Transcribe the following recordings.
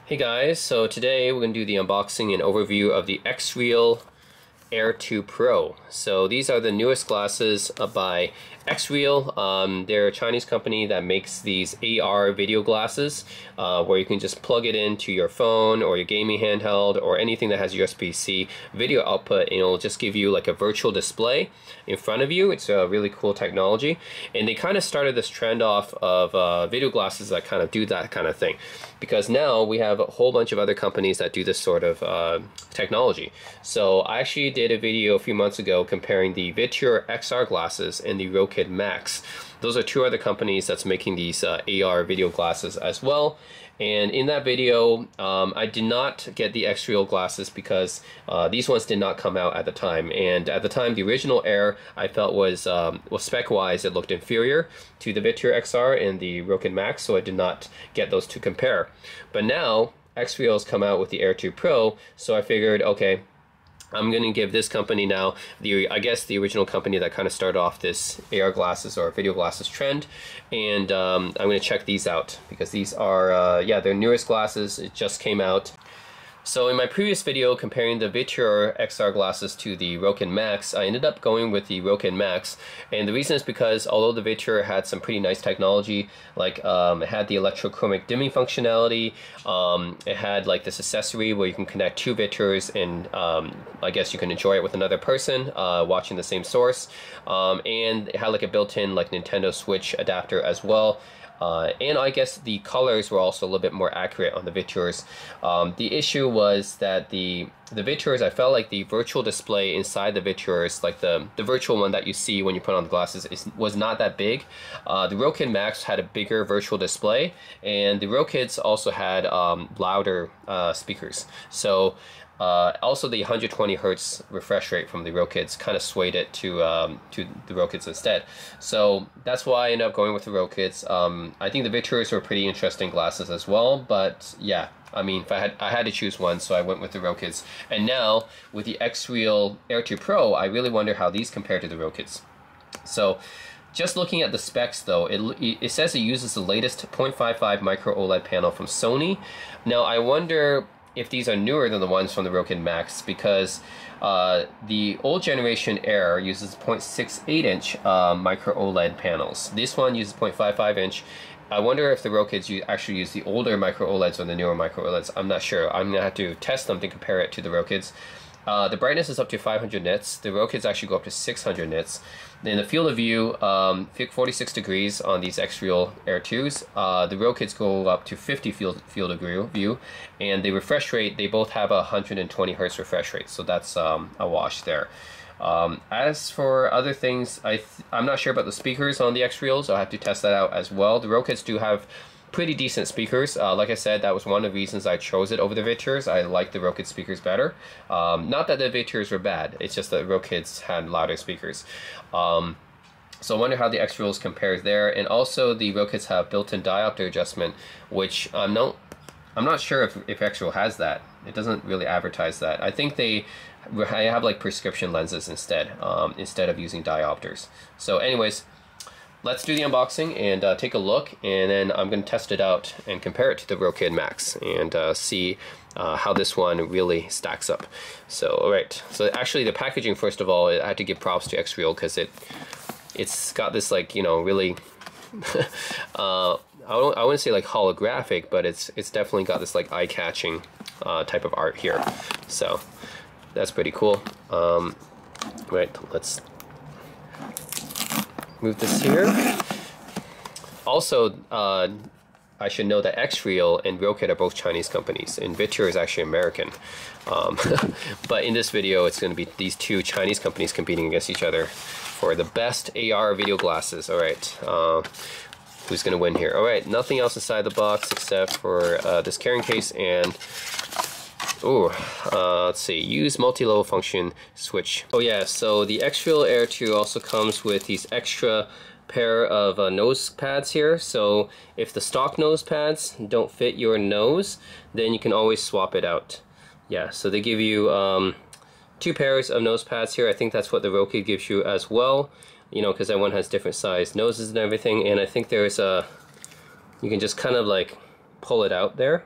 Hey guys, so today we're going to do the unboxing and overview of the Xreal Air 2 Pro. So these are the newest glasses by Xreal. They're a Chinese company that makes these AR video glasses where you can just plug it into your phone or your gaming handheld or anything that has USB-C video output, and it'll just give you like a virtual display in front of you. It's a really cool technology, and they kind of started this trend off of video glasses that kind of do that kind of thing, because now we have a whole bunch of other companies that do this sort of technology. So I actually did a video a few months ago comparing the Xreal XR glasses and the Rokid Max. Those are two other companies that's making these AR video glasses as well. And in that video, I did not get the Xreal glasses because these ones did not come out at the time. And at the time, the original Air I felt was spec-wise, it looked inferior to the Xreal XR and the Rokid Max, so I did not get those to compare. But now Xreal's come out with the Air 2 Pro, so I figured, okay, I'm going to give this company now, I guess the original company that kind of started off this AR glasses or video glasses trend, and I'm going to check these out because these are, yeah, their newest glasses. It just came out. So in my previous video comparing the Xreal XR glasses to the Rokid Max, I ended up going with the Rokid Max, and the reason is because although the Xreal had some pretty nice technology, like it had the electrochromic dimming functionality, it had like this accessory where you can connect two Xreals and I guess you can enjoy it with another person watching the same source, and it had like a built-in like Nintendo Switch adapter as well. And I guess the colors were also a little bit more accurate on the Xreals. The issue was that the Xreals, I felt like the virtual display inside the Xreals, like the virtual one that you see when you put on the glasses, was not that big. The Rokid Max had a bigger virtual display, and the Rokids also had louder speakers. So also the 120 hertz refresh rate from the Rokids kind of swayed it to the Rokids instead. So that's why I ended up going with the Rokids. I think the Xreals were pretty interesting glasses as well, but yeah, I mean, if I had to choose one, so I went with the Rokids. And now with the Xreal Air 2 Pro, I really wonder how these compare to the Rokids. So just looking at the specs though, it says it uses the latest 0.55 micro OLED panel from Sony. Now I wonder if these are newer than the ones from the Rokid Max, because the old generation Air uses 0.68 inch micro OLED panels. This one uses 0.55 inch. I wonder if the Rokids actually use the older micro OLEDs or the newer micro OLEDs. I'm not sure. I'm gonna have to test them to compare it to the Rokids. The brightness is up to 500 nits. The Rokids actually go up to 600 nits. In the field of view, 46 degrees on these Xreal Air 2s. The Rokids go up to 50 field of view, and the refresh rate, they both have a 120 hertz refresh rate, so that's a wash there. As for other things, I'm not sure about the speakers on the Xreal, so I have to test that out as well. The Rokids do have pretty decent speakers. Like I said, that was one of the reasons I chose it over the Xreals. I like the Rokid speakers better. Not that the Xreals were bad, it's just that Rokids had louder speakers. So I wonder how the Xreals compares there. And also the Rokids have built-in diopter adjustment, which I'm not sure if Xreal has that. It doesn't really advertise that. I think I have like prescription lenses instead of using diopters. So anyways, let's do the unboxing and take a look, and then I'm going to test it out and compare it to the Rokid Max and see how this one really stacks up. So, alright, so actually the packaging, first of all, I had to give props to Xreal because it's got this, like, you know, really I wouldn't say like holographic, but it's definitely got this like eye-catching type of art here. So that's pretty cool. Right, let's move this here. Also, I should know that Xreal and Rokid are both Chinese companies, and Xreal is actually American. But in this video, it's going to be these two Chinese companies competing against each other for the best AR video glasses. All right, who's going to win here? All right, nothing else inside the box except for this carrying case and let's see, use multi-level function switch. Oh yeah, so the Xreal Air 2 also comes with these extra pair of nose pads here. So if the stock nose pads don't fit your nose, then you can always swap it out. Yeah, so they give you two pairs of nose pads here. I think that's what the Rokid gives you as well, you know, because that one has different sized noses and everything. And I think there's you can just kind of like pull it out there,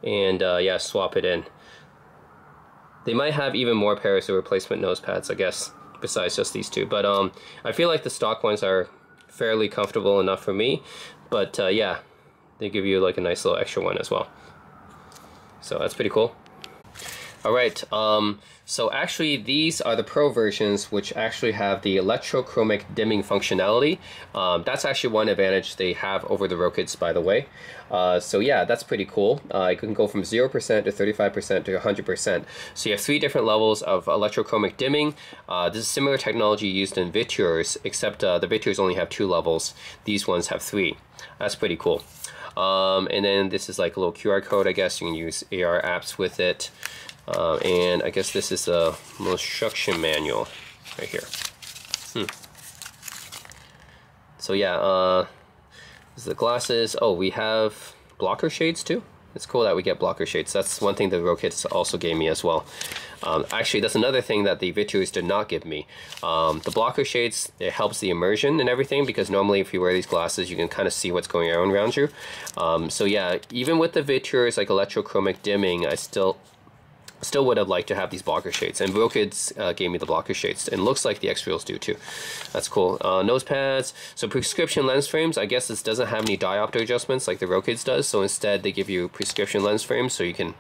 and yeah, swap it in. They might have even more pairs of replacement nose pads, I guess, besides just these two. But I feel like the stock ones are fairly comfortable enough for me. But yeah, they give you like a nice little extra one as well. So that's pretty cool. Alright, so actually these are the Pro versions, which actually have the electrochromic dimming functionality. That's actually one advantage they have over the Rokids, by the way. So yeah, that's pretty cool. You can go from 0% to 35% to 100%. So you have 3 different levels of electrochromic dimming. This is similar technology used in Vituers, except the Vituers only have 2 levels. These ones have 3. That's pretty cool. And then this is like a little QR code, I guess. You can use AR apps with it. And I guess this is a little instruction manual right here. So yeah, this is the glasses. Oh, we have blocker shades too. It's cool that we get blocker shades. That's one thing the Rokids also gave me as well. Actually, that's another thing that the Vituers did not give me. The blocker shades, it helps the immersion and everything, because normally if you wear these glasses, you can kind of see what's going on around you. So yeah, even with the Vituers, like electrochromic dimming, I still would have liked to have these blocker shades, and Rokids gave me the blocker shades, and looks like the Xreals do too. That's cool. Nose pads. So prescription lens frames, I guess this doesn't have any diopter adjustments like the Rokids does, so instead they give you prescription lens frames, so you can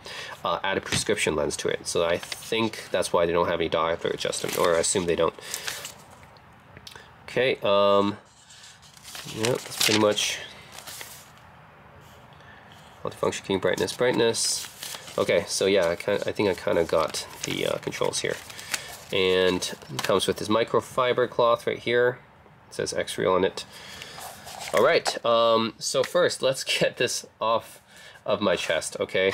add a prescription lens to it. So I think that's why they don't have any diopter adjustment, or I assume they don't. Okay, yeah, that's pretty much multifunction key, brightness. Okay, so yeah, I think I kind of got the controls here. And it comes with this microfiber cloth right here. It says Xreal on it. Alright, so first, let's get this off of my chest, okay?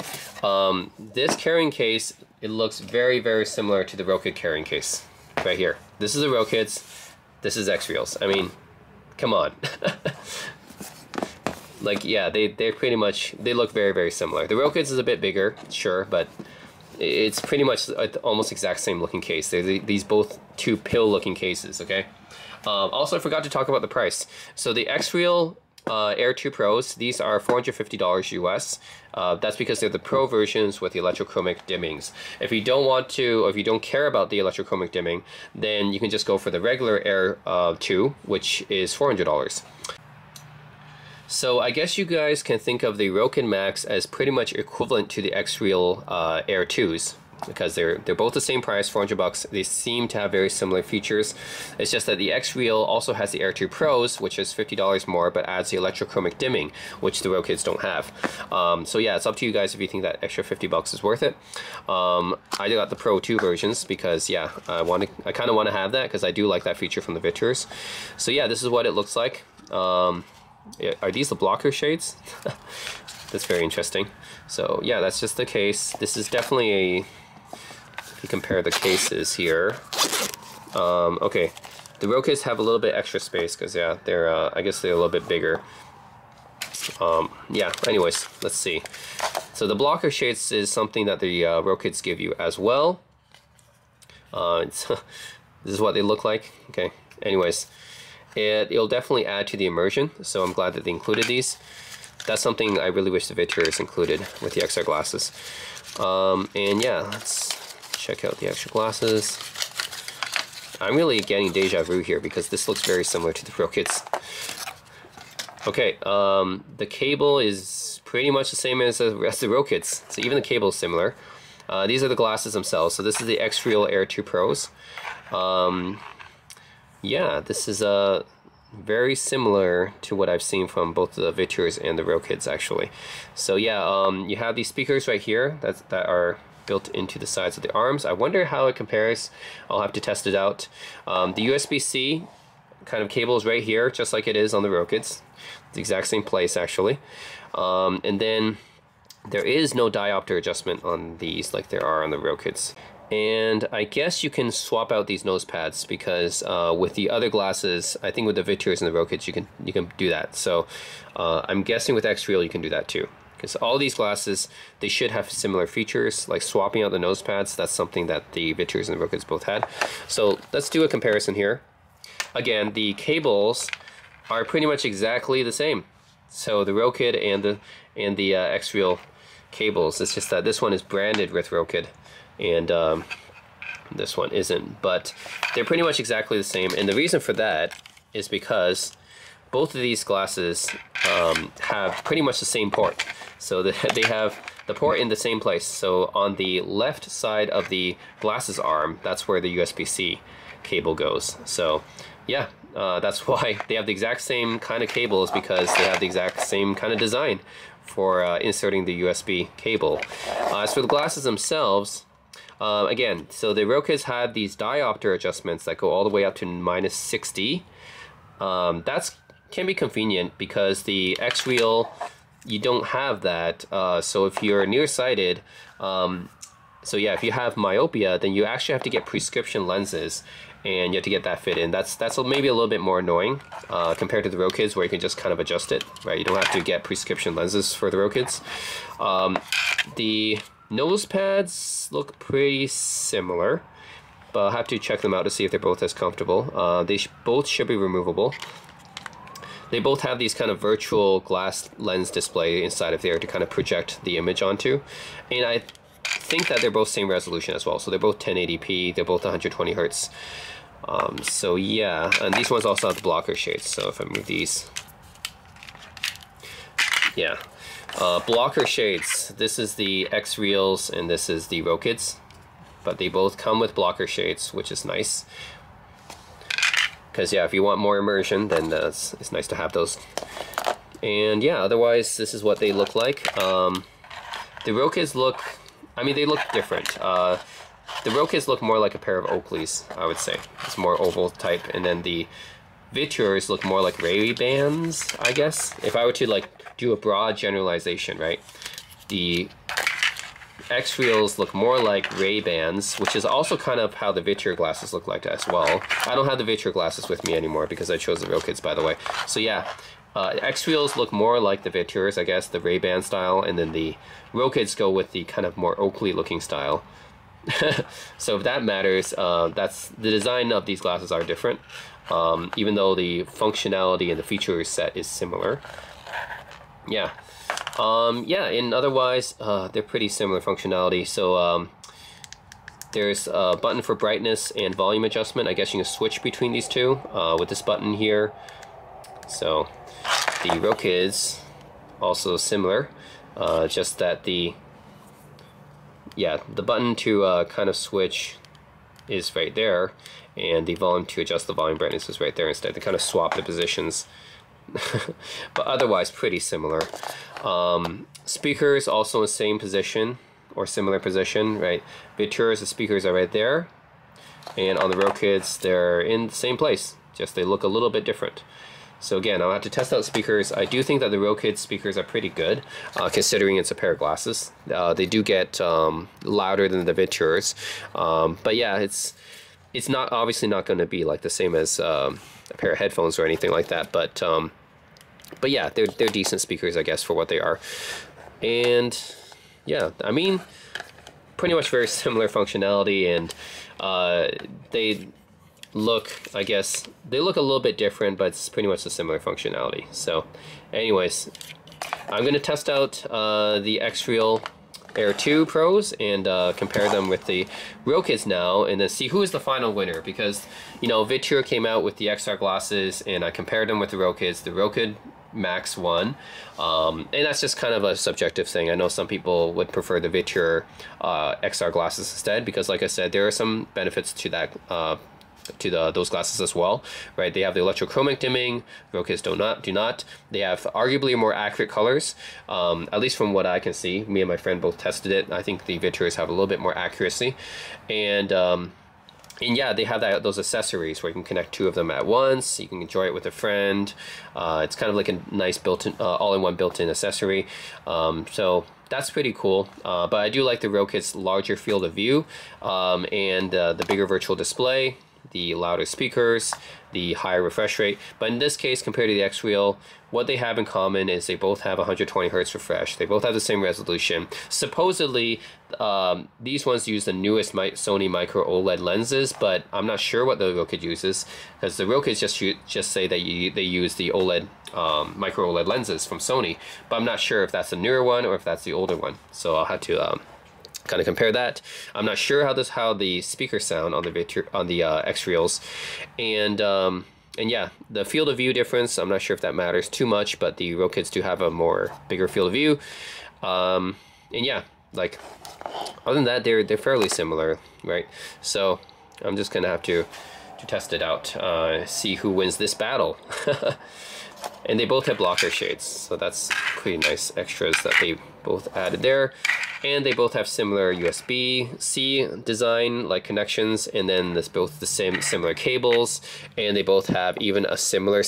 This carrying case, it looks very, very similar to the Rokid carrying case right here. This is the Rokids, this is Xreals. I mean, come on. Like, yeah, they're pretty much, they look very, very similar. The Rokids is a bit bigger, sure, but it's pretty much almost exact same looking case. They're these both 2 pill looking cases, okay? Also, I forgot to talk about the price. So the Xreal Air 2 Pros, these are $450 US. That's because they're the Pro versions with the electrochromic dimmings. If you don't want to, or if you don't care about the electrochromic dimming, then you can just go for the regular Air 2, which is $400. So I guess you guys can think of the Rokid Max as pretty much equivalent to the Xreal Air 2s, because they're both the same price, 400 bucks. They seem to have very similar features. It's just that the Xreal also has the Air 2 Pros, which is $50 more, but adds the electrochromic dimming, which the Rokids don't have. So yeah, it's up to you guys if you think that extra 50 bucks is worth it. I got the Pro 2 versions because yeah, I kind of want to have that because I do like that feature from the Vituers. So yeah, this is what it looks like. Are these the blocker shades? That's very interesting. So yeah, that's just the case. This is definitely a, if you compare the cases here, okay, the Rokids have a little bit extra space because yeah, they're I guess they're a little bit bigger. Yeah, anyways, let's see. So the blocker shades is something that the Rokids give you as well. This is what they look like. Okay, anyways, it'll definitely add to the immersion, so I'm glad that they included these. That's something I really wish the Vituers included with the XR glasses. And yeah, let's check out the extra glasses. I'm really getting deja vu here because this looks very similar to the Rokids. Okay, the cable is pretty much the same as the rest of the Rokids, so even the cable is similar. These are the glasses themselves, so this is the Xreal Air 2 Pros. Yeah, this is very similar to what I've seen from both the Vituers and the Rokids actually. So yeah, you have these speakers right here that are built into the sides of the arms. I wonder how it compares. I'll have to test it out. The USB-C kind of cable is right here, just like it is on the Rokids. The exact same place actually. And then there is no diopter adjustment on these like there are on the Rokids. And I guess you can swap out these nose pads because with the other glasses, I think with the Vituers and the Rokids, you can do that. So I'm guessing with Xreal you can do that too. Because all these glasses, they should have similar features, like swapping out the nose pads. That's something that the Vituers and the Rokids both had. So let's do a comparison here. Again, the cables are pretty much exactly the same. So the Rokid and the Xreal cables. It's just that this one is branded with Rokid, and this one isn't. But they're pretty much exactly the same, and the reason for that is because both of these glasses have pretty much the same port. So they have the port in the same place. So on the left side of the glasses arm, that's where the USB-C cable goes. So yeah, that's why they have the exact same kind of cables, because they have the exact same kind of design for inserting the USB cable. As for the glasses themselves, again, so the Rokids had these diopter adjustments that go all the way up to -60. That's can be convenient because the Xreal, you don't have that. So if you're nearsighted, so yeah, if you have myopia, then you actually have to get prescription lenses, and you have to get that fit in. That's maybe a little bit more annoying compared to the Rokids, where you can just kind of adjust it, right? You don't have to get prescription lenses for the Rokids. The nose pads look pretty similar, but I'll have to check them out to see if they're both as comfortable. They both should be removable. They both have these kind of virtual glass lens display inside of there to kind of project the image onto. And I think that they're both same resolution as well. So they're both 1080p, they're both 120 hertz. So yeah, and these ones also have the blocker shades. So if I move these, yeah. Blocker shades, this is the Xreals and this is the Rokids. But they both come with blocker shades, which is nice. Because yeah, if you want more immersion, then it's nice to have those. And yeah, otherwise this is what they look like. The Rokids look, I mean, they look different. The Rokids look more like a pair of Oakleys, I would say. It's more oval type, and then the Vituors look more like Ray-Bans, I guess. If I were to like do a broad generalization, right? The Xreals look more like Ray-Bans, which is also kind of how the Vituor glasses look like as well. I don't have the Vituor glasses with me anymore because I chose the Rokids, by the way. So yeah, Xreals look more like the Vituors, I guess, the Ray-Ban style, and then the Rokids go with the kind of more Oakley looking style. So if that matters, that's the design of these glasses are different, even though the functionality and the feature set is similar. Yeah. Yeah, and otherwise, they're pretty similar functionality. So there's a button for brightness and volume adjustment. I guess you can switch between these two with this button here. So the Rokids also similar, just that the button to kind of switch is right there, and the volume to adjust the volume brightness is right there instead. They kind of swap the positions. But otherwise pretty similar. Speakers also in the same position or similar position, right? Vituors, the speakers are right there, and on the Rokids they're in the same place, just they look a little bit different. So again, I'll have to test out speakers. I do think that the Rokid speakers are pretty good, considering it's a pair of glasses. They do get louder than the Vituors, but yeah, it's not obviously not going to be like the same as a pair of headphones or anything like that, but yeah, they're decent speakers, I guess, for what they are. And yeah, I mean, pretty much very similar functionality, and they look, I guess, they look a little bit different, but it's pretty much a similar functionality. So anyways, I'm going to test out the Xreal Air 2 Pros and compare them with the Rokids now, and then see who is the final winner, because, you know, Vituor came out with the XR glasses and I compared them with the Rokids. The Rokid Max won, and that's just kind of a subjective thing. I know some people would prefer the Vituor XR glasses instead, because like I said, there are some benefits to that those glasses as well, right? They have the electrochromic dimming. Rokids do not. They have arguably more accurate colors, at least from what I can see. Me and my friend both tested it. I think the Vituors have a little bit more accuracy, and yeah, they have those accessories where you can connect two of them at once. You can enjoy it with a friend. It's kind of like a nice built-in, all-in-one built-in accessory. So that's pretty cool. But I do like the Rokid's larger field of view, and the bigger virtual display. the louder speakers, the higher refresh rate. But in this case, compared to the Xreal, what they have in common is they both have 120 Hz refresh. They both have the same resolution. Supposedly, these ones use the newest Sony micro OLED lenses, but I'm not sure what the Rokid uses, because the Rokids just say that they use the OLED micro OLED lenses from Sony, but I'm not sure if that's the newer one or if that's the older one. So I'll have to kind of compare that. I'm not sure how the speakers sound on the Xreals, and yeah, the field of view difference, I'm not sure if that matters too much, but the Rokids do have a bigger field of view. And yeah, like other than that, they're fairly similar, right? So I'm just gonna have to test it out, see who wins this battle. And they both have blocker shades, so that's pretty nice extras that they both added there. And they both have similar USB-C design, like connections, and then both the similar cables, and they both have even a similar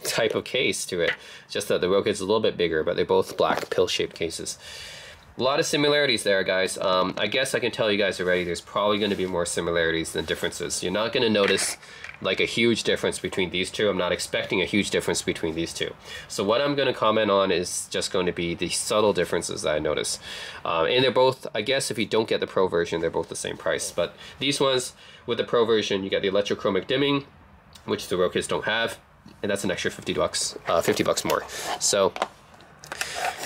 type of case to it. Just that the Rokid's a little bit bigger, but they're both black pill-shaped cases. A lot of similarities there, guys. I guess I can tell you guys already, there's probably going to be more similarities than differences. You're not going to notice like a huge difference between these two. I'm not expecting a huge difference between these two. So what I'm going to comment on is just going to be the subtle differences that I notice. And they're both, I guess if you don't get the Pro version, they're both the same price. But these ones, with the Pro version, you get the electrochromic dimming, which the Rokids don't have, and that's an extra $50 more. So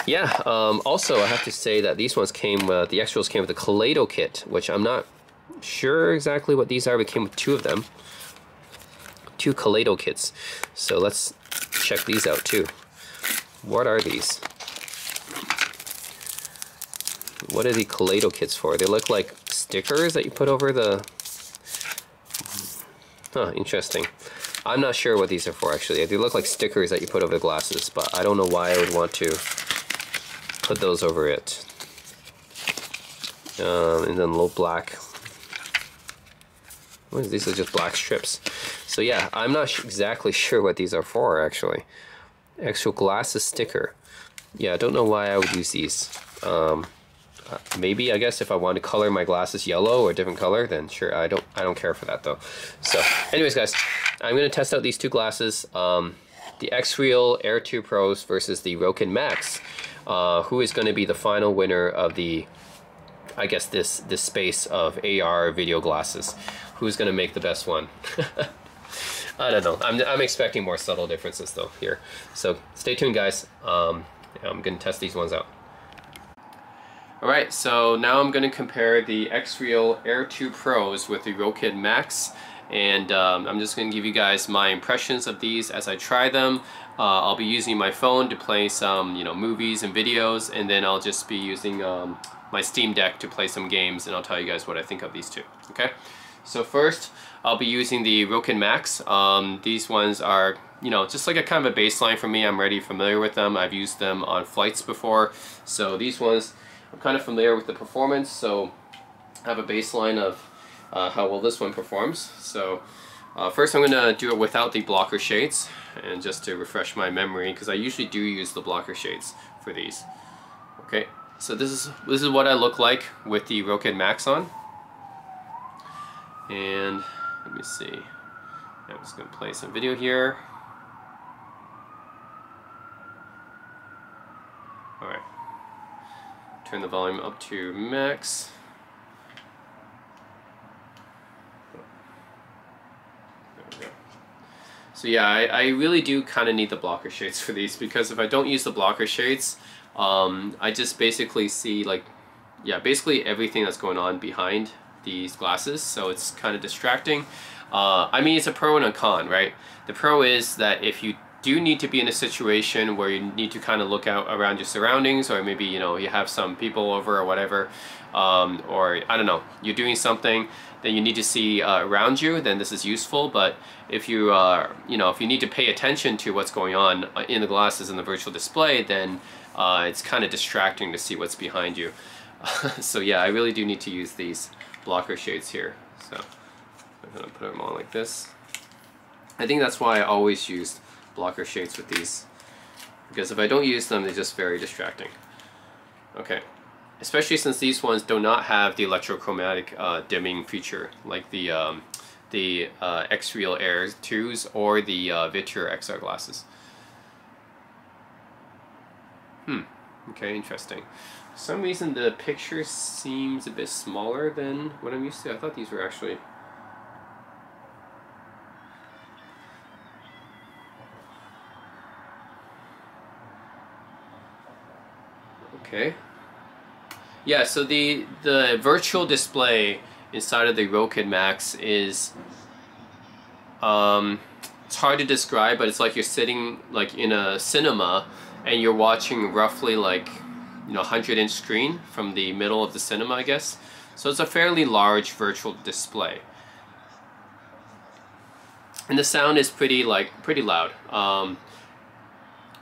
yeah, also I have to say that these ones the Xreals came with a Kaleido kit, which I'm not sure exactly what these are, but it came with two of them. Two Kaleido kits. So let's check these out too. What are these? What are the Kaleido kits for? They look like stickers that you put over the... Huh, interesting. I'm not sure what these are for actually. They look like stickers that you put over the glasses, but I don't know why I would want to put those over it. And then little black... What is these? Are just black strips. So yeah, I'm not exactly sure what these are for actually. Actual glasses sticker. Yeah, I don't know why I would use these. Maybe I guess if I want to color my glasses yellow or a different color, then sure. I don't care for that though. So, anyways, guys, I'm gonna test out these two glasses. The Xreal Air 2 Pros versus the Rokid Max. Who is going to be the final winner of the, I guess this space of AR video glasses? Who's going to make the best one? I don't know. I'm expecting more subtle differences though here. So stay tuned, guys. I'm going to test these ones out. Alright, so now I'm going to compare the Xreal Air 2 Pros with the Rokid Max. And I'm just going to give you guys my impressions of these as I try them. I'll be using my phone to play some movies and videos, and then I'll just be using my Steam Deck to play some games, and I'll tell you guys what I think of these two. Okay, so first I'll be using the Rokid Max. These ones are just like a kind of a baseline for me. I'm already familiar with them. I've used them on flights before, so these ones I'm kind of familiar with the performance, so I have a baseline of how well this one performs. So first I'm going to do it without the blocker shades, and just to refresh my memory, because I usually do use the blocker shades for these. Okay, so this is what I look like with the Rokid Max on. And let me see, I'm just going to play some video here. Alright, turn the volume up to max. So yeah, I really do kind of need the blocker shades for these, because if I don't use the blocker shades, I just basically see basically everything that's going on behind these glasses, so it's kind of distracting. I mean, it's a pro and a con, right? The pro is that if you do need to be in a situation where you need to kind of look out around your surroundings, or maybe you have some people over or whatever, or I don't know, you're doing something that you need to see around you, then this is useful. But if you if you need to pay attention to what's going on in the glasses in the virtual display, then it's kind of distracting to see what's behind you. So yeah, I really do need to use these blocker shades here. So I'm gonna put them on like this. I think that's why I always use blocker shades with these, because if I don't use them, they're just very distracting. Okay, especially since these ones do not have the electrochromatic dimming feature like the the Xreal Air 2s or the Vitur XR glasses. Okay, interesting. For some reason the picture seems a bit smaller than what I'm used to. I thought these were actually... Okay. Yeah, so the virtual display inside of the Rokid Max is it's hard to describe, but it's like you're sitting like in a cinema and you're watching roughly like 100-inch screen from the middle of the cinema, I guess. So it's a fairly large virtual display. And the sound is pretty loud.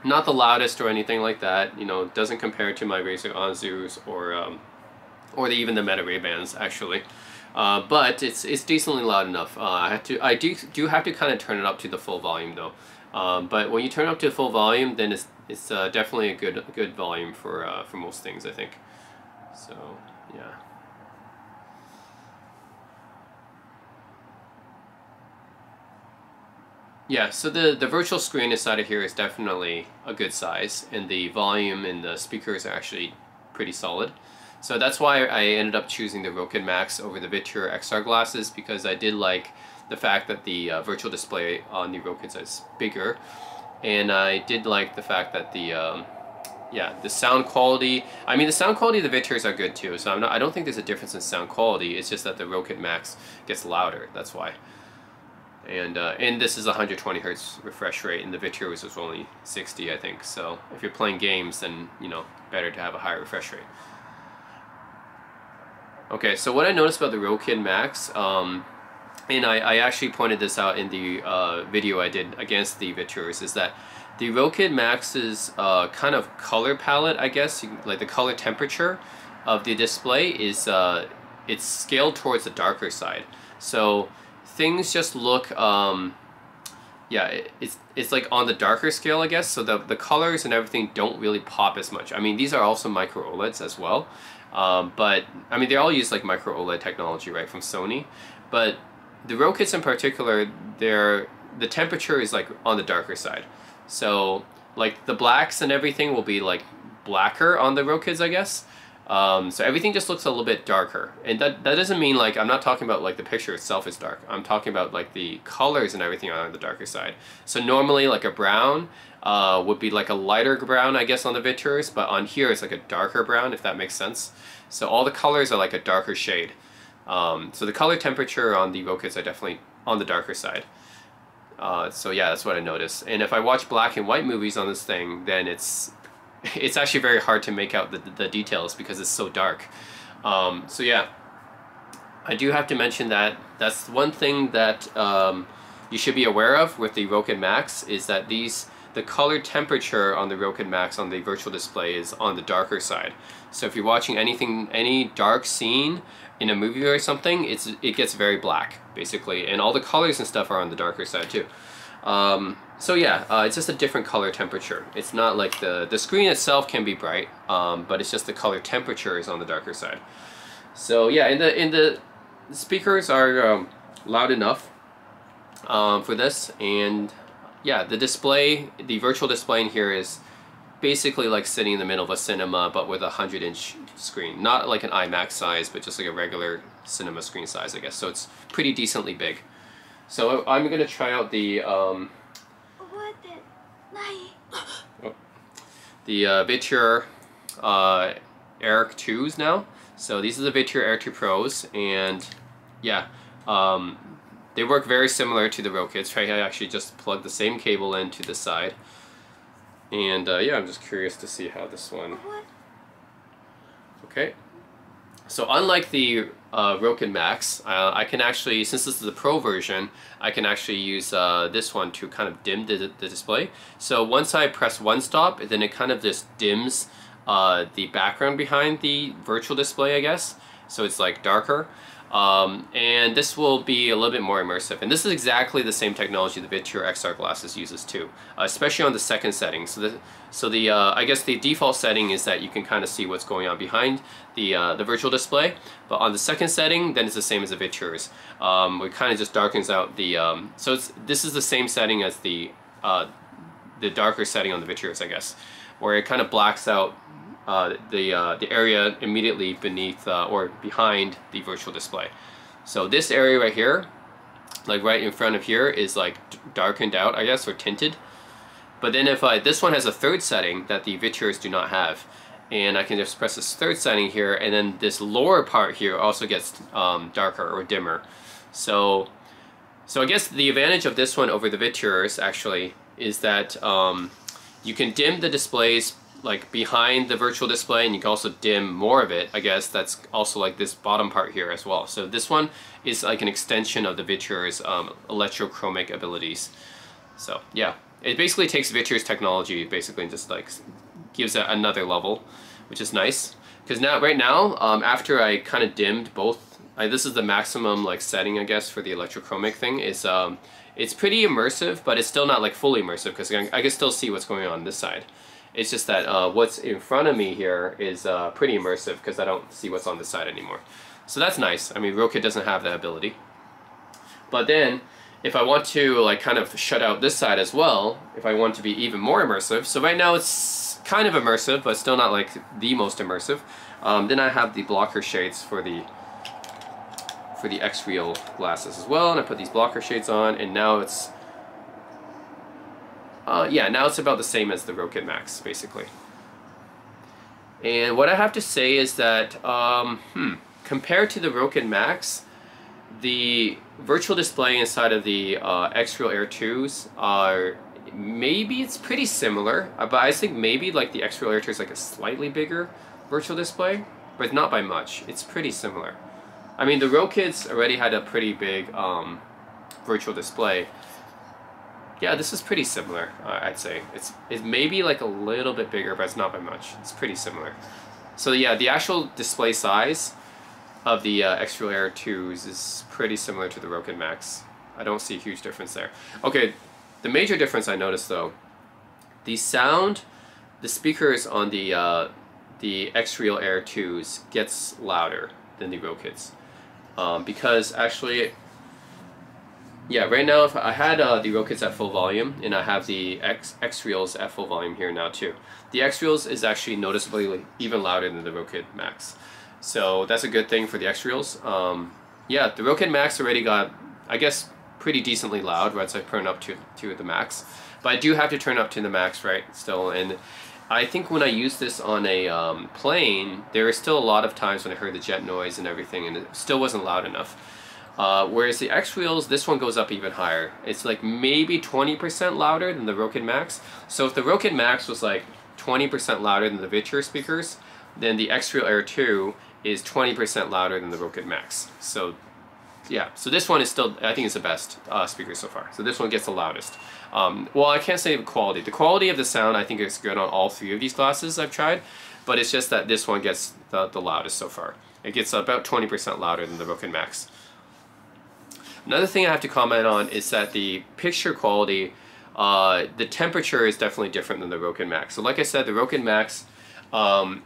Not the loudest or anything like that. Doesn't compare to my Razer Onzus or even the Meta Ray-Bans actually. But it's decently loud enough. I do have to kind of turn it up to the full volume though. But when you turn it up to the full volume, then it's definitely a good volume for most things, I think. So yeah. Yeah, so the virtual screen inside of here is definitely a good size, and the volume and the speakers are actually pretty solid. So that's why I ended up choosing the Rokid Max over the Vitur XR glasses, because I did like the fact that the virtual display on the Rokids is bigger, and I did like the fact that the sound quality. I mean, the sound quality of the Viturs are good too. So I don't think there's a difference in sound quality. It's just that the Rokid Max gets louder. That's why. And this is 120 hertz refresh rate, and the Vitur was only 60, I think. So if you're playing games, then better to have a higher refresh rate. Okay, so what I noticed about the Rokid Max, and I actually pointed this out in the video I did against the Viturs, is that the Rokid Max's kind of color palette, I guess, like the color temperature of the display is it's scaled towards the darker side. So things just look, it's like on the darker scale, I guess. So the colors and everything don't really pop as much. I mean, these are also micro OLEDs as well. But I mean, they all use like micro OLED technology, right, from Sony. But the Rokids in particular, the temperature is like on the darker side. So like the blacks and everything will be like blacker on the Rokids, I guess. So everything just looks a little bit darker, and that doesn't mean like, I'm not talking about like the picture itself is dark. I'm talking about like the colors and everything are on the darker side. So normally like a brown would be like a lighter brown, I guess, on the Viturs, but on here it's like a darker brown, if that makes sense. So all the colors are like a darker shade. So the color temperature on the Rokids are definitely on the darker side. So yeah, that's what I noticed. And if I watch black and white movies on this thing, then it's actually very hard to make out the details because it's so dark. So yeah, I do have to mention that that's one thing that you should be aware of with the Rokid Max, is that the color temperature on the Rokid Max on the virtual display is on the darker side. So if you're watching any dark scene in a movie or something, it gets very black basically, and all the colors and stuff are on the darker side too. So yeah, it's just a different color temperature. It's not like the screen itself can be bright, but it's just the color temperature is on the darker side. So yeah, and the speakers are loud enough for this, and yeah, the display, the virtual display in here is basically like sitting in the middle of a cinema, but with a 100-inch screen. Not like an IMAX size, but just like a regular cinema screen size, I guess. So it's pretty decently big. So I'm gonna try out the Vitur Air 2s now. So these are the Vitur Air 2 Pros, and yeah, they work very similar to the Rokids, right? I actually just plugged the same cable into the side, and yeah, I'm just curious to see how this one. Okay, so unlike the Rokid Max, I can actually, since this is the Pro version, I can actually use this one to kind of dim the display. So once I press one stop, then it kind of just dims the background behind the virtual display, I guess. So it's like darker. And this will be a little bit more immersive. And this is exactly the same technology the Vitura XR glasses uses too, especially on the second setting. So the I guess the default setting is that you can kind of see what's going on behind the virtual display. But on the second setting, then it's the same as the Vitura's. It kind of just darkens out the. So this is the same setting as the darker setting on the Vitura's, I guess, where it kind of blacks out the area immediately beneath or behind the virtual display. So this area right here, like right in front of here, is like darkened out, I guess, or tinted. But then if this one has a third setting that the Vituras do not have, and I can just press this third setting here, and then this lower part here also gets darker or dimmer. So I guess the advantage of this one over the Vituras actually is that you can dim the displays like behind the virtual display, and you can also dim more of it. I guess that's also like this bottom part here as well. So this one is like an extension of the Vitura's electrochromic abilities. So yeah, it basically takes Vitura's technology basically and just like gives it another level, which is nice. Because now, right now, after I kind of dimmed both, this is the maximum like setting, I guess, for the electrochromic thing. Is it's pretty immersive, but it's still not like fully immersive because I can still see what's going on this side. It's just that what's in front of me here is pretty immersive because I don't see what's on this side anymore. So that's nice. I mean, Rokid doesn't have that ability. But then, if I want to like kind of shut out this side as well, if I want to be even more immersive, so right now it's kind of immersive, but still not like the most immersive. Then I have the blocker shades for the Xreal glasses as well, and I put these blocker shades on, and now it's yeah, now it's about the same as the Rokid Max, basically. And what I have to say is that compared to the Rokid Max, the virtual display inside of the Xreal Air 2s are maybe it's pretty similar, but I think maybe like the Xreal Air 2 is like a slightly bigger virtual display, but not by much. It's pretty similar. I mean, the Rokids already had a pretty big virtual display. Yeah, this is pretty similar, I'd say. It's maybe like a little bit bigger, but it's not by much. It's pretty similar. So yeah, the actual display size of the Xreal Air 2s is pretty similar to the Rokid Max. I don't see a huge difference there. Okay, the major difference I noticed though, the sound, the speakers on the Xreal Air 2s gets louder than the Rokids. Because actually, yeah, right now if I had the Rokids at full volume, and I have the Xreals at full volume here now too. The Xreals is actually noticeably even louder than the Rokid Max. So that's a good thing for the Xreals. Yeah, the Rokid Max already got, I guess, pretty decently loud once I turn up to the max. But I do have to turn up to the max, right, still. And I think when I use this on a plane, there were still a lot of times when I heard the jet noise and everything, and it still wasn't loud enough. Whereas the Xreals, this one goes up even higher. It's like maybe 20% louder than the Rokid Max. So if the Rokid Max was like 20% louder than the Vitura speakers, then the Xreal Air 2 is 20% louder than the Rokid Max. So yeah, so this one is still, I think it's the best speaker so far. So this one gets the loudest. Well, I can't say the quality. The quality of the sound I think is good on all three of these glasses I've tried, but it's just that this one gets the loudest so far. It gets about 20% louder than the Rokid Max. Another thing I have to comment on is that the picture quality, the temperature is definitely different than the Rokid Max. So like I said, the Rokid Max,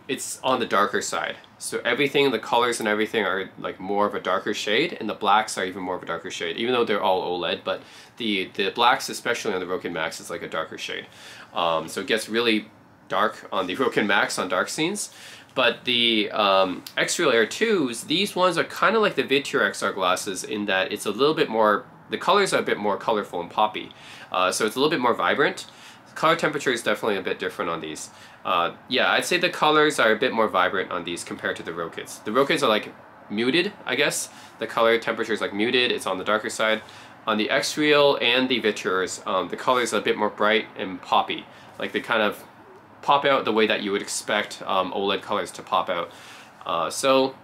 it's on the darker side. So everything, the colors and everything are like more of a darker shade, and the blacks are even more of a darker shade, even though they're all OLED, but the blacks, especially on the Rokid Max, is like a darker shade. So it gets really dark on the Rokid Max on dark scenes. But the Xreal Air 2s, these ones are kind of like the Vitura XR glasses in that it's a little bit more, the colors are a bit more colorful and poppy. So it's a little bit more vibrant. Color temperature is definitely a bit different on these. Yeah, I'd say the colors are a bit more vibrant on these compared to the Rokids. The Rokids are like muted, I guess. The color temperature is like muted, it's on the darker side. On the Xreal and the Vituras, the colors are a bit more bright and poppy. Like they kind of pop out the way that you would expect OLED colors to pop out. So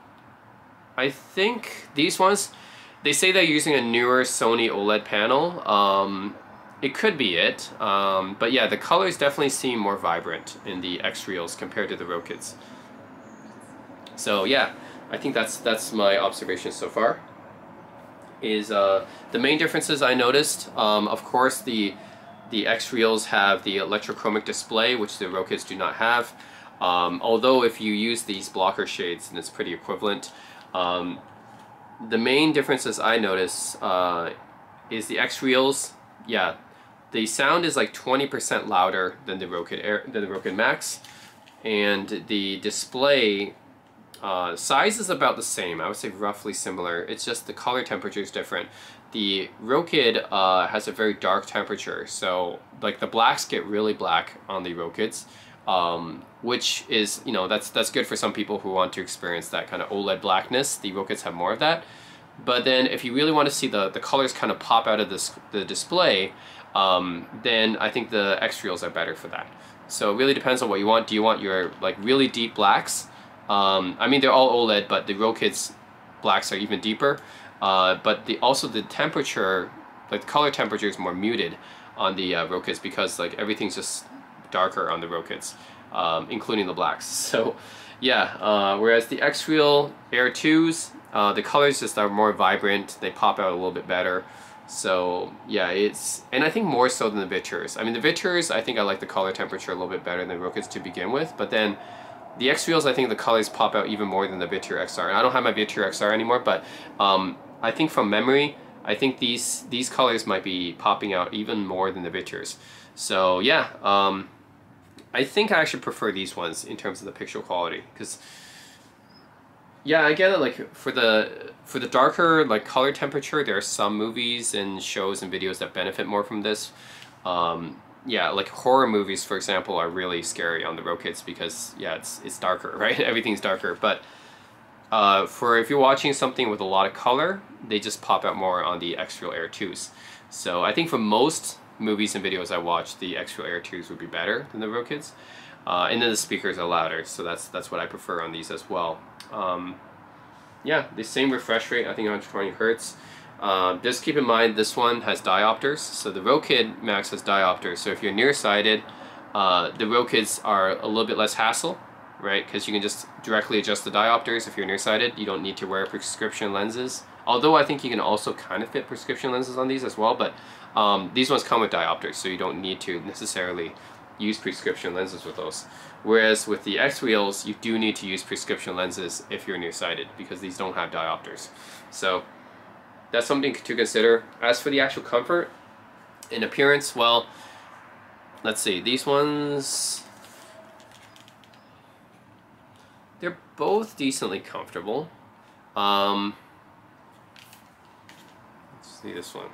I think these ones, they say they're using a newer Sony OLED panel. It could be it, but yeah, the colors definitely seem more vibrant in the Xreals compared to the Rokids. So yeah, I think that's my observation so far. Is the main differences I noticed. Of course, the Xreals have the electrochromic display, which the Rokids do not have. Although if you use these blocker shades, then it's pretty equivalent. The main differences I notice is the Xreals. Yeah, the sound is like 20% louder than the Rokid Air, than the Rokid Max, and the display size is about the same. I would say roughly similar. It's just the color temperature is different. The Rokid has a very dark temperature, so like the blacks get really black on the Rokids, which is, you know, that's good for some people who want to experience that kind of OLED blackness. The Rokids have more of that. But then if you really want to see the colors kind of pop out of the display, then I think the Xreals are better for that. So it really depends on what you want. Do you want your like really deep blacks? I mean, they're all OLED, but the Rokid's blacks are even deeper. But also the temperature, like the color temperature is more muted on the Rokids because like everything's just darker on the Rokids, including the blacks. So yeah, whereas the Xreal Air 2s, the colors just are more vibrant. They pop out a little bit better. So yeah, and I think more so than the Viturs. I mean, the Viturs, I think I like the color temperature a little bit better than Rokids to begin with, but then the Xreals, I think the colors pop out even more than the Vitur XR. And I don't have my Vitur XR anymore, but I think from memory, I think these colors might be popping out even more than the Viturs. So yeah, I think I actually prefer these ones in terms of the picture quality, because yeah, I get it. Like for the darker like color temperature, there are some movies and shows and videos that benefit more from this. Yeah, like horror movies, for example, are really scary on the Rokids because yeah, it's darker, right? Everything's darker. But for if you're watching something with a lot of color, they just pop out more on the Xreal Air 2s. So I think for most movies and videos I watch, the Xreal Air 2s would be better than the Rokids. And then the speakers are louder, so that's what I prefer on these as well. Yeah, the same refresh rate, I think 120 Hertz. Just keep in mind this one has diopters, so the Rokid Max has diopters, so if you're nearsighted, the Rokids are a little bit less hassle, right? Because you can just directly adjust the diopters if you're nearsighted. You don't need to wear prescription lenses, although I think you can also kind of fit prescription lenses on these as well, but these ones come with diopters, so you don't need to necessarily use prescription lenses with those. Whereas with the Xreals, you do need to use prescription lenses if you're nearsighted, because these don't have diopters. So that's something to consider. As for the actual comfort and appearance, well, let's see, these ones, they're both decently comfortable. Let's see this one.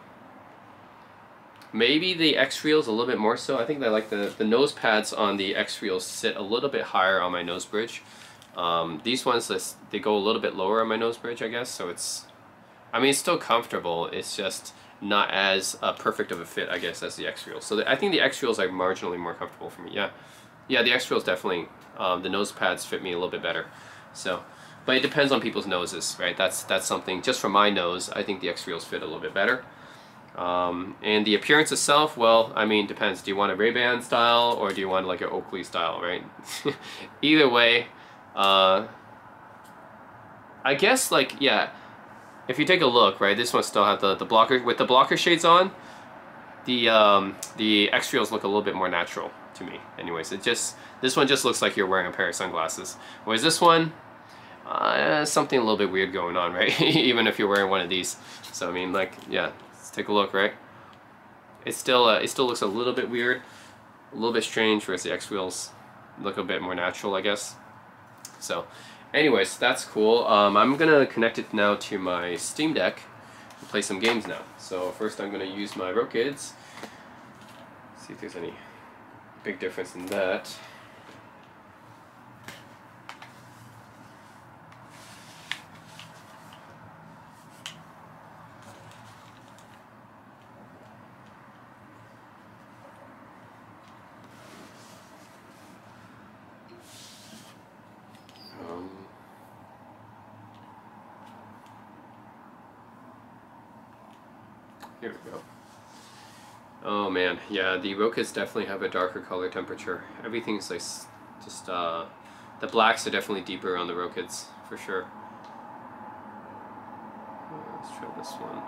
Maybe the Xreals a little bit more so. I think I like the nose pads on the Xreals sit a little bit higher on my nose bridge. These ones, they go a little bit lower on my nose bridge, I guess, so I mean, it's still comfortable, it's just not as perfect of a fit, I guess, as the Xreals. So I think the Xreals are marginally more comfortable for me, yeah. Yeah, the Xreals definitely, the nose pads fit me a little bit better. So, but it depends on people's noses, right? That's something, just for my nose, I think the Xreals fit a little bit better. And the appearance itself, well, I mean, depends. Do you want a Ray-Ban style, or do you want like an Oakley style, right? Either way, I guess, like, yeah, if you take a look, right, this one still have the blocker, with the blocker shades on, the Xreals look a little bit more natural to me. Anyways, this one just looks like you're wearing a pair of sunglasses. Whereas this one, something a little bit weird going on, right? Even if you're wearing one of these. So I mean, like, yeah, let's take a look, right? It still looks a little bit weird, a little bit strange, whereas the Xreals look a bit more natural, I guess. So anyways, that's cool. I'm gonna connect it now to my Steam Deck and play some games now. So first I'm gonna use my Rokids. See if there's any big difference in that. Here we go. Oh man, yeah, the Rokids definitely have a darker color temperature. Everything's like just the blacks are definitely deeper on the Rokids for sure. Let's try this one.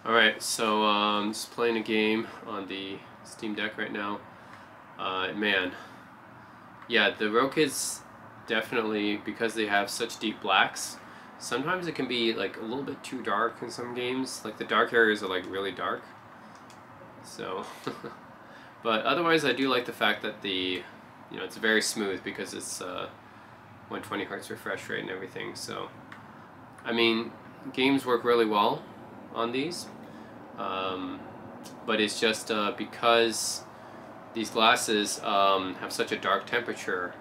Alright, so I'm just playing a game on the Steam Deck right now. Man, yeah, the Rokids definitely, because they have such deep blacks, sometimes it can be like a little bit too dark in some games. Like the dark areas are like really dark. So, but otherwise I do like the fact that it's very smooth because it's 120 Hz refresh rate and everything. So, I mean, games work really well on these. But it's just because these glasses have such a dark temperature.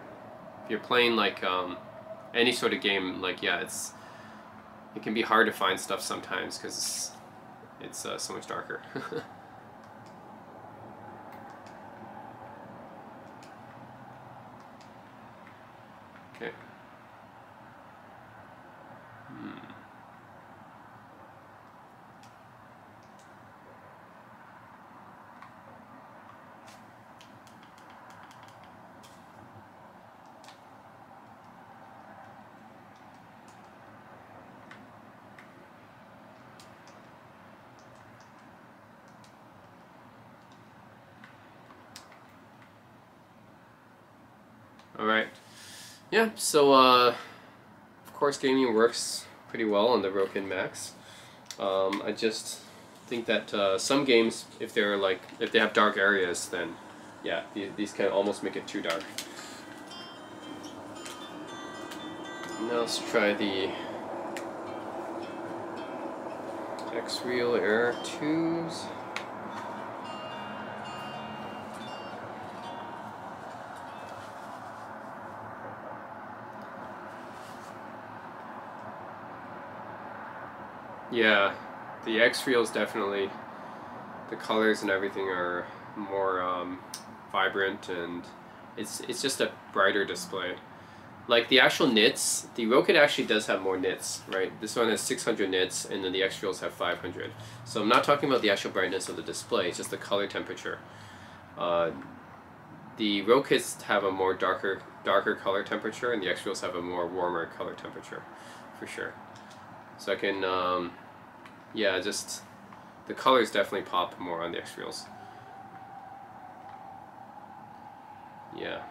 If you're playing like any sort of game, like it can be hard to find stuff sometimes because it's so much darker. Okay. Alright. Yeah, so of course gaming works pretty well on the Rokid Max. I just think that some games, if they have dark areas, then yeah, these can almost make it too dark. Now let's try the Xreal Air 2s. Yeah, the Xreals definitely, the colors and everything are more vibrant, and it's just a brighter display. Like the actual nits, the Rokid actually does have more nits, right? This one has 600 nits, and then the Xreals have 500. So I'm not talking about the actual brightness of the display, it's just the color temperature. The Rokids have a more darker color temperature, and the Xreals have a more warmer color temperature, for sure. So I can, yeah, just the colors definitely pop more on the Xreals. Yeah.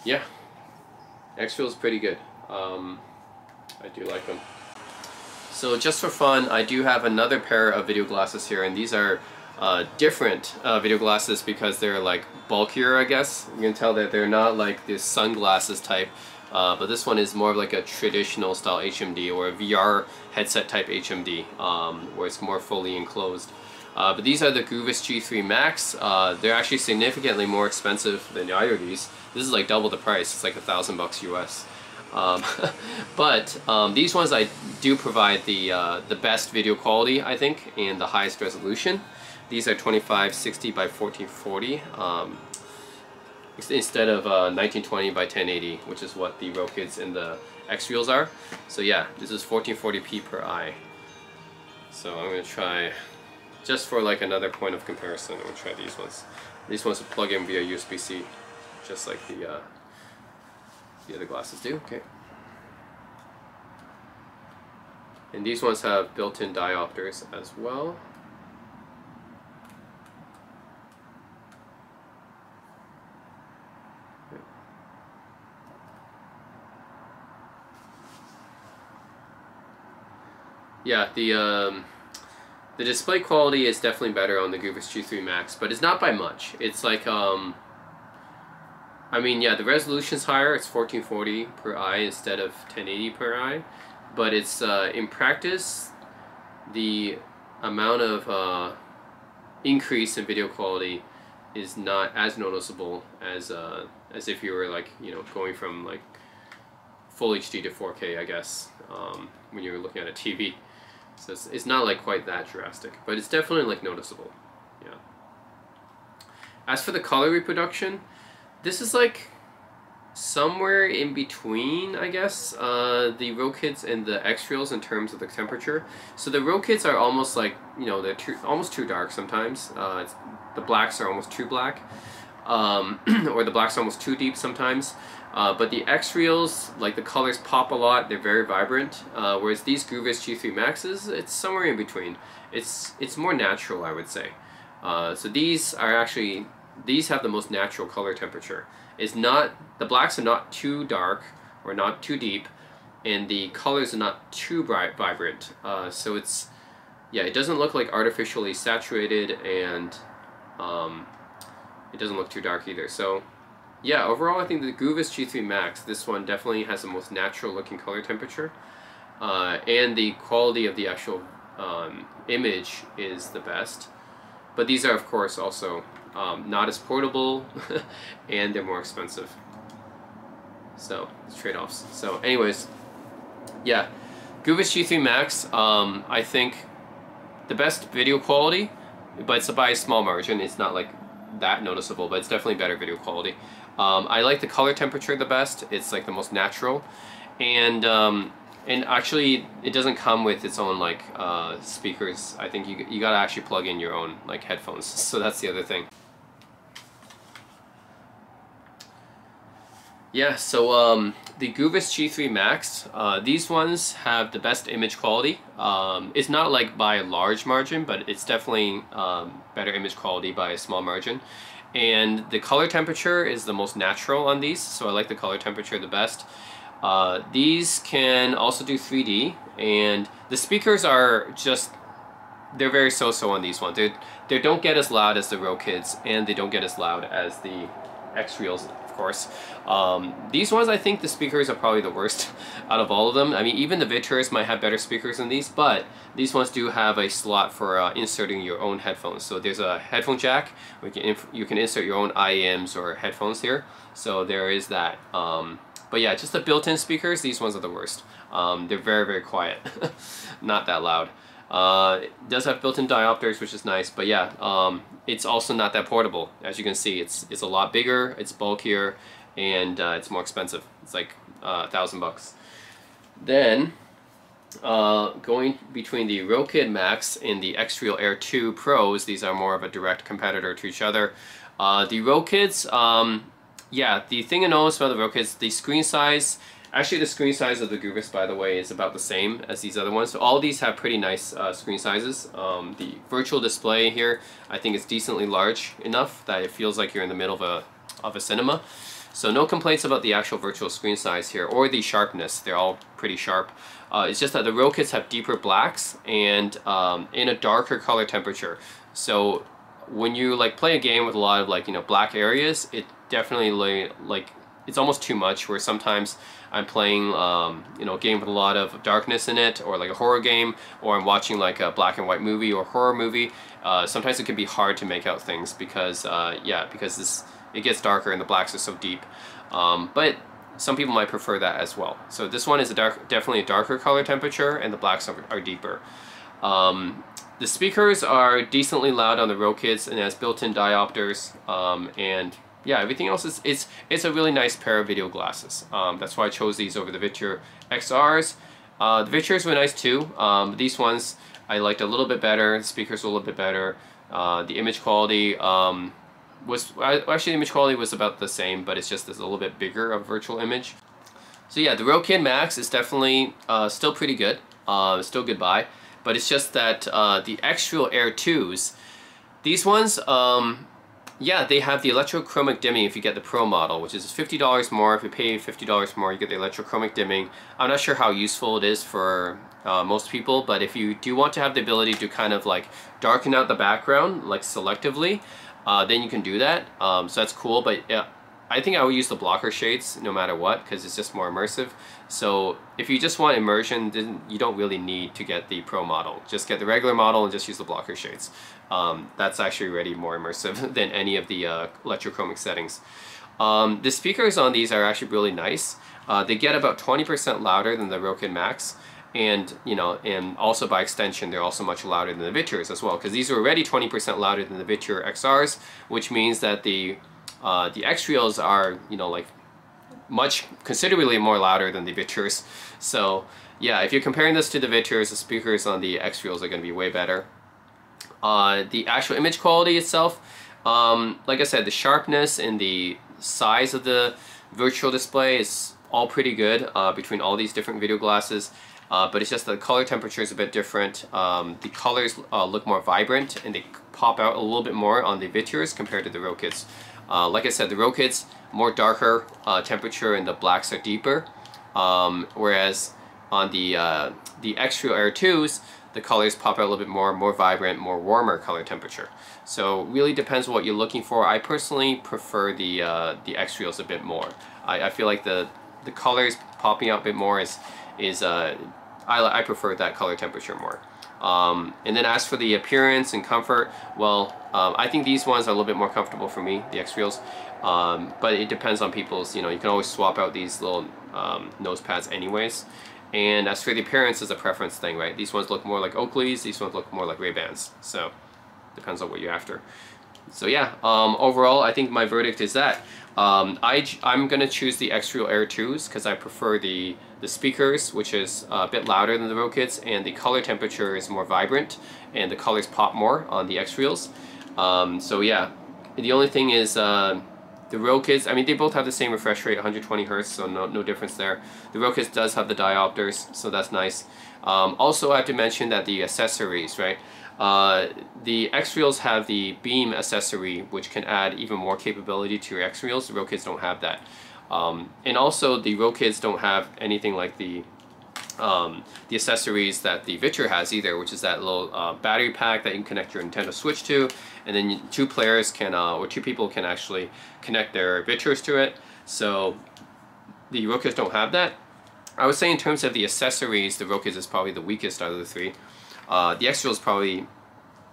Yeah, Xreal is pretty good. I do like them. So just for fun, I do have another pair of video glasses here, and these are different video glasses because they're like bulkier, I guess. You can tell that they're not like this sunglasses type, but this one is more of like a traditional style HMD or a VR headset type HMD, where it's more fully enclosed. But these are the Rokid G3 Max. They're actually significantly more expensive than either of these. This is like double the price. It's like $1,000 US. But these ones I do provide the best video quality, I think, and the highest resolution. These are 2560 by 1440 instead of 1920 by 1080, which is what the Rokids and the Xreals are. So yeah, this is 1440p per eye. So I'm going to try, just for like another point of comparison, I'm going to try these ones. These ones will plug in via USB-C, just like the other glasses do. Okay. And these ones have built-in diopters as well. Yeah, the display quality is definitely better on the Rokid G3 Max, but it's not by much. It's like I mean, yeah, the resolution's higher. It's 1440 per eye instead of 1080 per eye, but it's in practice the amount of increase in video quality is not as noticeable as if you were like, you know, going from like full HD to 4K, I guess, when you're looking at a TV. So it's not like quite that drastic, but it's definitely like noticeable. Yeah. As for the color reproduction, this is like somewhere in between, I guess, the Rokids and the Xreals in terms of the temperature. So the Rokids are almost like, you know, they're almost too dark sometimes. The blacks are almost too black, or the blacks are almost too deep sometimes. But the Xreals, like the colors pop a lot, they're very vibrant, whereas these Guvis G3 Maxes, it's somewhere in between. It's more natural, I would say. So these are actually, these have the most natural color temperature. It's not, the blacks are not too dark or not too deep, and the colors are not too bright, vibrant. So it's, yeah, it doesn't look like artificially saturated, and it doesn't look too dark either. So yeah, overall I think the Guvis G3 Max, this one definitely has the most natural looking color temperature, and the quality of the actual image is the best. But these are of course also not as portable and they're more expensive. So it's trade-offs. So anyways, yeah, Guvis G3 Max, I think the best video quality, but it's by a small margin. It's not like that noticeable, but it's definitely better video quality. I like the color temperature the best. It's like the most natural, and actually it doesn't come with its own like speakers. I think you gotta actually plug in your own like headphones. So that's the other thing. Yeah, so the Guvis G3 Max, these ones have the best image quality. It's not like by a large margin, but it's definitely better image quality by a small margin. And the color temperature is the most natural on these, so I like the color temperature the best. These can also do 3D, and the speakers are just, they're very so-so on these ones. They don't get as loud as the Rokids, and they don't get as loud as the Xreals, of course. These ones, I think the speakers are probably the worst out of all of them. I mean, even the Viturs might have better speakers than these, but these ones do have a slot for inserting your own headphones. So there's a headphone jack where you can insert your own IEMs or headphones here. So there is that. But yeah, just the built-in speakers, these ones are the worst. They're very, very quiet. Not that loud. It does have built-in diopters, which is nice, but yeah, it's also not that portable. As you can see, it's a lot bigger, it's bulkier, and it's more expensive. It's like $1,000. Then, going between the Rokid Max and the Xreal Air 2 Pros, these are more of a direct competitor to each other. The Rokids, yeah, the thing I noticed about the Rokids, the screen size. Actually, the screen size of the Guvis, by the way, is about the same as these other ones. So all these have pretty nice screen sizes. The virtual display here, I think, is decently large enough that it feels like you're in the middle of a cinema. So no complaints about the actual virtual screen size here, or the sharpness. They're all pretty sharp. It's just that the Rokids have deeper blacks and in a darker color temperature. So when you like play a game with a lot of like, you know, black areas, it definitely like it's almost too much, where sometimes I'm playing you know, a game with a lot of darkness in it, or like a horror game, or I'm watching like a black and white movie or horror movie. Sometimes it can be hard to make out things because yeah, because it gets darker and the blacks are so deep. But some people might prefer that as well. So this one is definitely a darker color temperature, and the blacks are deeper. The speakers are decently loud on the Rokids, and it has built-in diopters, and yeah, everything else is it's a really nice pair of video glasses. That's why I chose these over the Vitur XRs. The Viturs were nice too. These ones I liked a little bit better. The speakers were a little bit better. The image quality was actually the image quality was about the same, but it's just a little bit bigger of virtual image. So yeah, the Rokid Max is definitely still pretty good. Still good buy, but it's just that the Xreal Air 2s, these ones. Yeah, they have the electrochromic dimming if you get the Pro model, which is $50 more. If you pay $50 more, you get the electrochromic dimming. I'm not sure how useful it is for most people, but if you do want to have the ability to kind of like darken out the background, like selectively, then you can do that. So that's cool, but I think I would use the blocker shades no matter what, because it's just more immersive. So if you just want immersion, then you don't really need to get the Pro model. Just get the regular model and just use the blocker shades. That's actually already more immersive than any of the electrochromic settings. The speakers on these are actually really nice. They get about 20% louder than the Rokid Max, and you know, and also by extension they're also much louder than the Viturs as well, because these are already 20% louder than the Vitur XRs, which means that the Xreals are, you know, like considerably more louder than the Viturs. So yeah, if you're comparing this to the Viturs, the speakers on the Xreals are going to be way better. The actual image quality itself, like I said, the sharpness and the size of the virtual display is all pretty good between all these different video glasses. But it's just the color temperature is a bit different. The colors look more vibrant and they pop out a little bit more on the Viturs compared to the Rokids. Like I said, the Rokids more darker temperature and the blacks are deeper, whereas on the Xreal Air 2s, the colors pop out a little bit more vibrant, more warmer color temperature. So really depends what you're looking for. I personally prefer the Xreals a bit more. I feel like the colors popping out a bit more I prefer that color temperature more. And then as for the appearance and comfort, well, I think these ones are a little bit more comfortable for me, the Xreals. But it depends on people's, you know, you can always swap out these little nose pads anyways. And as for the appearance, it's a preference thing, right? These ones look more like Oakleys, these ones look more like Ray-Bans. So depends on what you're after. So yeah, overall, I think my verdict is that I'm gonna choose the Xreal Air 2s because I prefer the speakers, which is a bit louder than the Rokids, and the color temperature is more vibrant, and the colors pop more on the Xreals. So yeah, the only thing is the Rokids, I mean, they both have the same refresh rate, 120 Hz, so no difference there. The Rokids does have the diopters, so that's nice. Also, I have to mention that the accessories, right? The Xreals have the beam accessory, which can add even more capability to your Xreals. The Rokids don't have that. And also, the Rokids don't have anything like the accessories that the Vitur has either, which is that little battery pack that you can connect your Nintendo Switch to, and then two players can, or two people can actually connect their Viturs to it. So the Rokids don't have that. I would say in terms of the accessories, the Rokids is probably the weakest out of the three. The Xreals probably,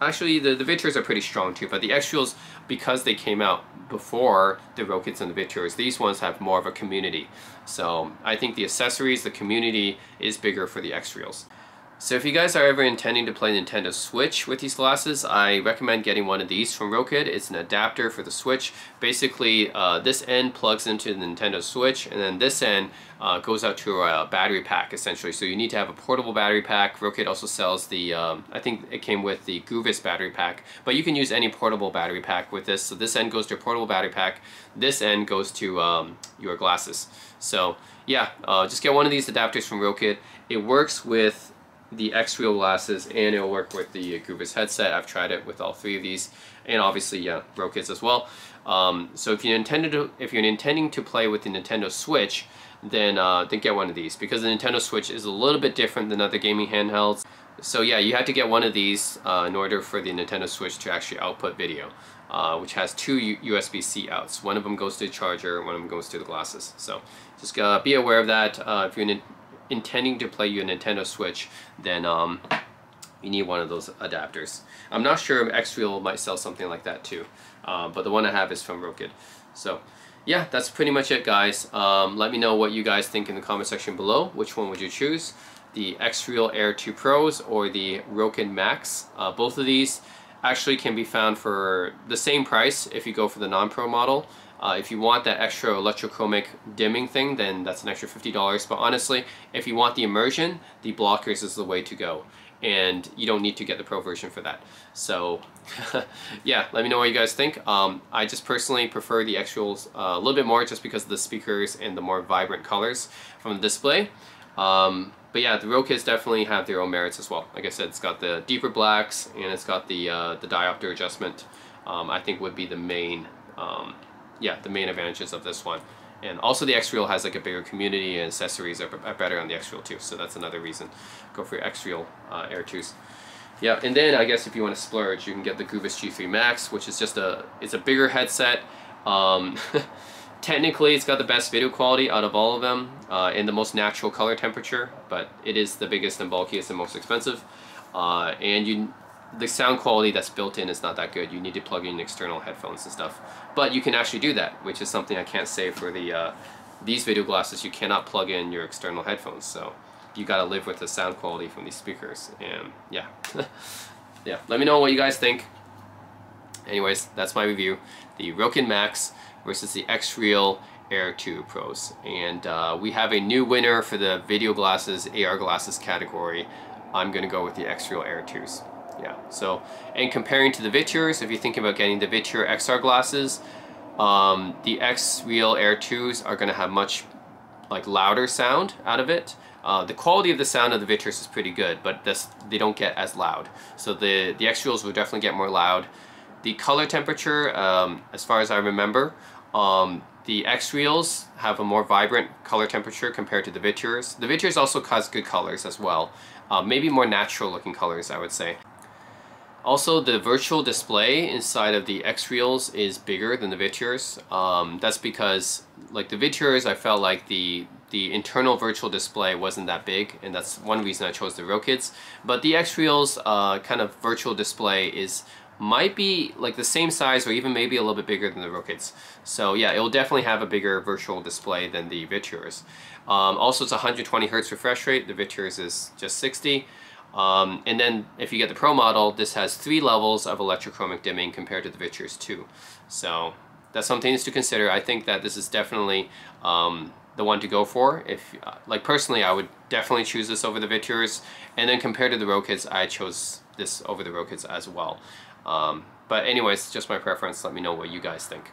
actually the Viturs are pretty strong too, but the Xreals, because they came out before the Rokids and the Viturs, these ones have more of a community. So I think the accessories, the community is bigger for the Xreals. So if you guys are ever intending to play Nintendo Switch with these glasses, I recommend getting one of these from Rokid. It's an adapter for the Switch. Basically, this end plugs into the Nintendo Switch, and then this end goes out to a battery pack, essentially. So you need to have a portable battery pack. Rokid also sells the, I think it came with the Guvis battery pack, but you can use any portable battery pack with this. So this end goes to a portable battery pack. This end goes to your glasses. So yeah, just get one of these adapters from Rokid. It works with the Xreal glasses, and it'll work with the Guvis headset. I've tried it with all three of these, and obviously, yeah, Rokids as well. So if you're intending to play with the Nintendo Switch, then get one of these, because the Nintendo Switch is a little bit different than other gaming handhelds. So yeah, you have to get one of these in order for the Nintendo Switch to actually output video, which has two USB-C outs. One of them goes to the charger, one of them goes to the glasses. So just be aware of that. If you're intending to play your Nintendo Switch, then you need one of those adapters. I'm not sure if Xreal might sell something like that too, but the one I have is from Rokid. So yeah, that's pretty much it, guys. Let me know what you guys think in the comment section below. Which one would you choose? The Xreal Air 2 Pros or the Rokid Max? Both of these actually can be found for the same price if you go for the non-pro model. If you want that extra electrochromic dimming thing, then that's an extra $50. But honestly, if you want the immersion, the blockers is the way to go. And you don't need to get the pro version for that. So yeah, let me know what you guys think. I just personally prefer the Xreals a little bit more just because of the speakers and the more vibrant colors from the display. But yeah, the Rokids definitely have their own merits as well. Like I said, it's got the deeper blacks and it's got the diopter adjustment. I think would be the main the main advantages of this one. And also the Xreal has like a bigger community, and accessories are better on the Xreal too, so that's another reason. Go for your Xreal Air 2s. Yeah, and then I guess if you want to splurge, you can get the Guvis G3 Max, which is just it's a bigger headset. Technically, it's got the best video quality out of all of them, and the most natural color temperature, but it is the biggest and bulkiest and most expensive. And the sound quality that's built in is not that good. You need to plug in external headphones and stuff. But you can actually do that, which is something I can't say for these video glasses. You cannot plug in your external headphones. So you gotta live with the sound quality from these speakers. And yeah, yeah. Let me know what you guys think. Anyways, that's my review. The Rokid Max versus the Xreal Air 2 Pros. And we have a new winner for the video glasses, AR glasses category. I'm gonna go with the Xreal Air 2s. Yeah, so, and comparing to the Vitures, if you're thinking about getting the Viture XR glasses, the Xreal Air 2s are gonna have much like louder sound out of it. The quality of the sound of the Vitures is pretty good, but they don't get as loud. So the Xreals will definitely get more loud. The color temperature, as far as I remember, the Xreals have a more vibrant color temperature compared to the Vitures. The Vitures also has good colors as well. Maybe more natural looking colors, I would say. Also, the virtual display inside of the Xreals is bigger than the Vitures. That's because, like the Vitures, I felt like the internal virtual display wasn't that big, and that's one reason I chose the Rokids. But the Xreals kind of virtual display might be like the same size or even maybe a little bit bigger than the Rokids. So yeah, it will definitely have a bigger virtual display than the Vitures. Also, it's 120 Hz refresh rate. The Vitures is just 60. And then if you get the Pro model, this has 3 levels of electrochromic dimming compared to the Vitures 2. So that's something to consider. I think that this is definitely the one to go for. If like personally, I would definitely choose this over the Vitures. And then compared to the Rokids, I chose this over the Rokids as well. But anyways, just my preference. Let me know what you guys think.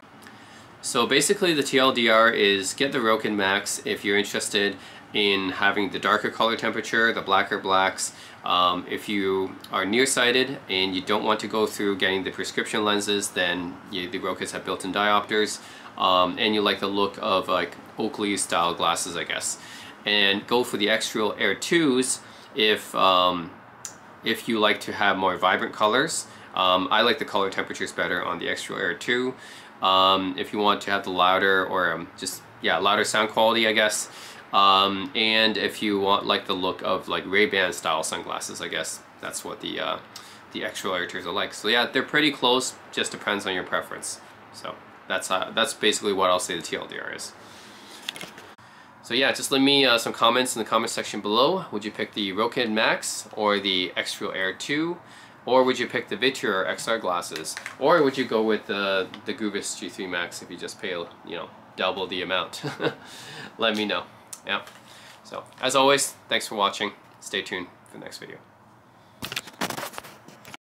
So basically the TLDR is get the Rokid Max if you're interested in having the darker color temperature, the blacker blacks. If you are nearsighted and you don't want to go through getting the prescription lenses, then the Rokids have built-in diopters, and you like the look of like Oakley style glasses, I guess. And go for the Xreal Air 2s if you like to have more vibrant colors. I like the color temperatures better on the Xreal Air 2. If you want to have the louder or just louder sound quality, I guess. And if you want like the look of like Ray-Ban style sunglasses, I guess that's what the Xreal Air 2s are like. So yeah, they're pretty close, just depends on your preference. So that's basically what I'll say the TLDR is. So yeah, just leave me some comments in the comment section below. Would you pick the Rokid Max or the Xreal Air 2? Or would you pick the Viture XR glasses? Or would you go with the Guvis G3 Max if you just pay, double the amount? Let me know. Yeah. So, as always, thanks for watching. Stay tuned for the next video.